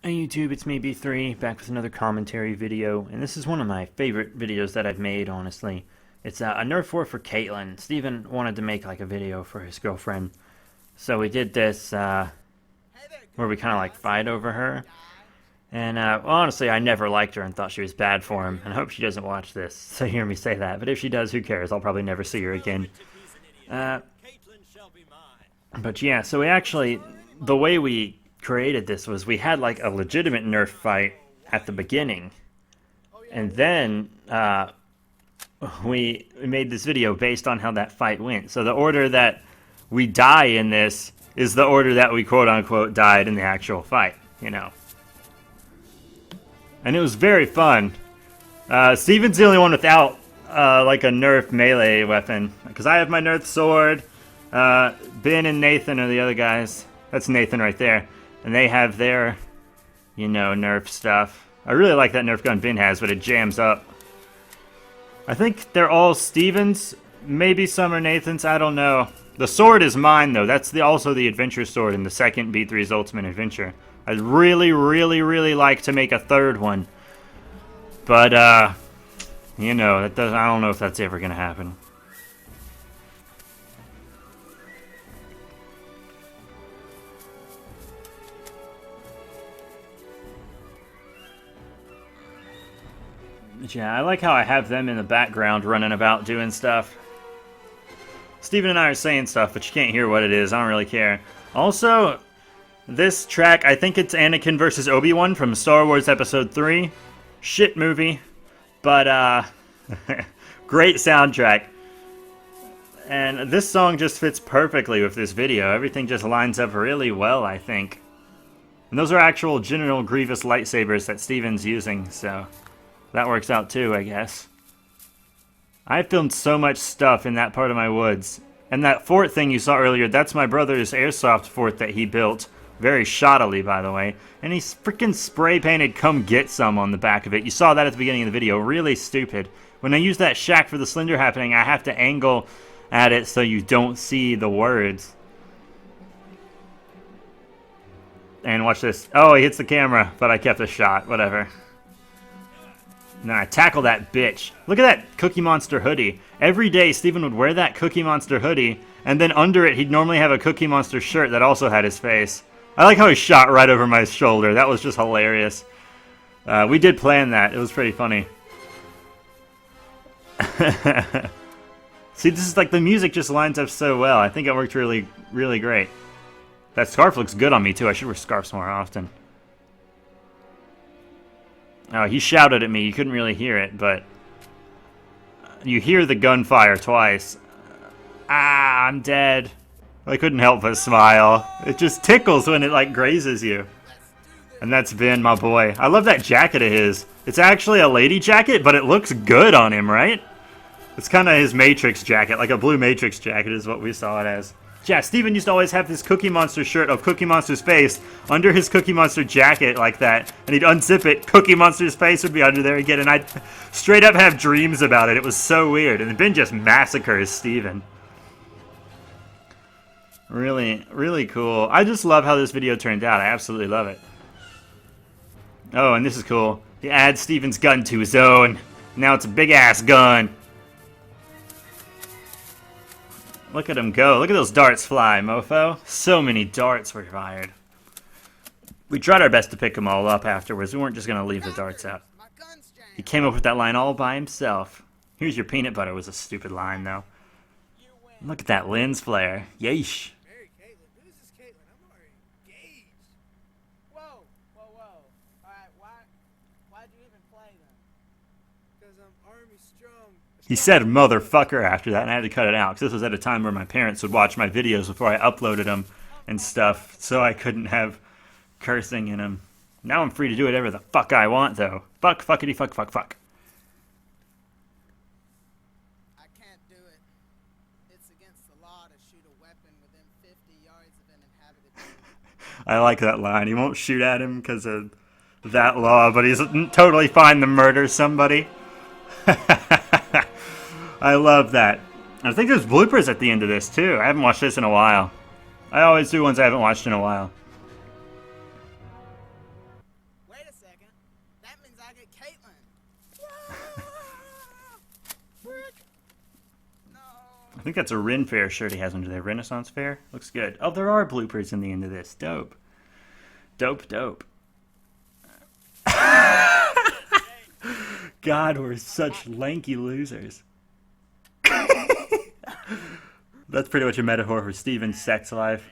Hey YouTube, it's me B3, back with another commentary video, and this is one of my favorite videos that I've made, honestly. It's a Nerf war for Caitlyn. Steven wanted to make like a video for his girlfriend, so we did this where we kind of like fight over her. And honestly, I never liked her and thought she was bad for him, and I hope she doesn't watch this, so hear me say that. But if she does, who cares? I'll probably never see her again. But yeah, so we actually, the way we created this was we had like a legitimate Nerf fight at the beginning, and then we made this video based on how that fight went. So the order that we die in this is the order that we quote-unquote died in the actual fight, you know. And it was very fun. Steven's the only one without like a Nerf melee weapon, because I have my Nerf sword. Ben and Nathan are the other guys. That's Nathan right there. And they have their, you know, Nerf stuff. I really like that Nerf gun Ben has, but it jams up. I think they're all Stevens. Maybe some are Nathan's. I don't know. The sword is mine, though. That's also the adventure sword in the second B3's Ultimate Adventure. I'd really, really, really like to make a third one. But, you know, I don't know if that's ever going to happen. Yeah, I like how I have them in the background running about doing stuff. Steven and I are saying stuff, but you can't hear what it is. I don't really care. Also, this track, I think it's Anakin versus Obi-Wan from Star Wars Episode 3. Shit movie. But, great soundtrack. And this song just fits perfectly with this video. Everything just lines up really well, I think. And those are actual General Grievous lightsabers that Steven's using, so that works out too, I guess. I filmed so much stuff in that part of my woods. And that fort thing you saw earlier, that's my brother's airsoft fort that he built. Very shoddily, by the way. And he freaking spray painted "Come Get Some" on the back of it. You saw that at the beginning of the video. Really stupid. When I use that shack for the Slender Happening, I have to angle at it so you don't see the words. And watch this. Oh, he hits the camera, but I kept a shot. Whatever. Now I tackle that bitch. Look at that Cookie Monster hoodie. Every day Steven would wear that Cookie Monster hoodie, and then under it he'd normally have a Cookie Monster shirt that also had his face. I like how he shot right over my shoulder. That was just hilarious. We did plan that. It was pretty funny. See, this is like the music just lines up so well. I think it worked really, really great. That scarf looks good on me too. I should wear scarves more often. Oh, he shouted at me. You couldn't really hear it, but you hear the gunfire twice. Ah, I'm dead. I couldn't help but smile. It just tickles when it, like, grazes you. And that's Vin, my boy. I love that jacket of his. It's actually a lady jacket, but it looks good on him, right? It's kind of his Matrix jacket, like a blue Matrix jacket is what we saw it as. Yeah, Steven used to always have this Cookie Monster shirt of Cookie Monster's face under his Cookie Monster jacket like that. And he'd unzip it, Cookie Monster's face would be under there again, and I'd straight up have dreams about it. It was so weird. And Ben just massacres Steven. Really, really cool. I just love how this video turned out. I absolutely love it. Oh, and this is cool. He adds Steven's gun to his own. Now it's a big-ass gun. Look at him go. Look at those darts fly, mofo. So many darts were fired. We tried our best to pick them all up afterwards. We weren't just going to leave the darts out. He came up with that line all by himself. Here's your peanut butter was a stupid line, though. Look at that lens flare. Yeesh. He said motherfucker after that, and I had to cut it out, because this was at a time where my parents would watch my videos before I uploaded them and stuff, so I couldn't have cursing in them. Now I'm free to do whatever the fuck I want, though. Fuck, fuckity, fuck, fuck, fuck. I can't do it. It's against the law to shoot a weapon within 50 yards of an inhabited building. I like that line. He won't shoot at him because of that law, but he's totally fine to murder somebody. I love that. I think there's bloopers at the end of this, too. I haven't watched this in a while. I always do ones I haven't watched in a while. get Caitlin. No. I think that's a Ren Fair shirt he has under there. Renaissance Fair? Looks good. Oh, there are bloopers in the end of this. Dope. Dope, dope. God, we're such lanky losers. That's pretty much a metaphor for Steven's sex life.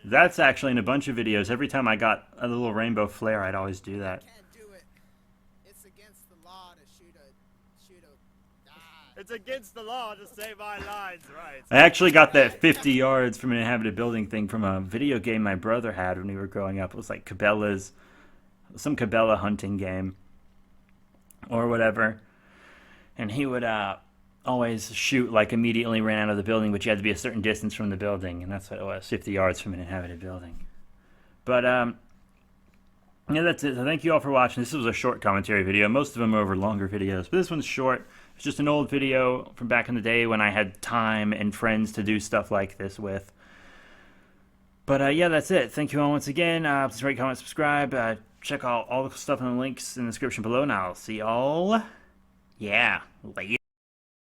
That's actually in a bunch of videos. Every time I got a little rainbow flare, I'd always do that. Can't do it. It's against the law to shoot a guy. It's against the law to say my lines right. I actually got that 50 yards from an inhabited building thing from a video game my brother had when we were growing up. It was like some Cabela hunting game or whatever. And he would always shoot like immediately ran out of the building, but you had to be a certain distance from the building, and that's what it was, 50 yards from an inhabited building. But yeah, that's it. So thank you all for watching. This was a short commentary video. Most of them are over longer videos, but this one's short. It's just an old video from back in the day when I had time and friends to do stuff like this with. But yeah, that's it. Thank you all once again. Please rate, comment, subscribe. Check out all the stuff in the links in the description below, and I'll see y'all. Yeah, later.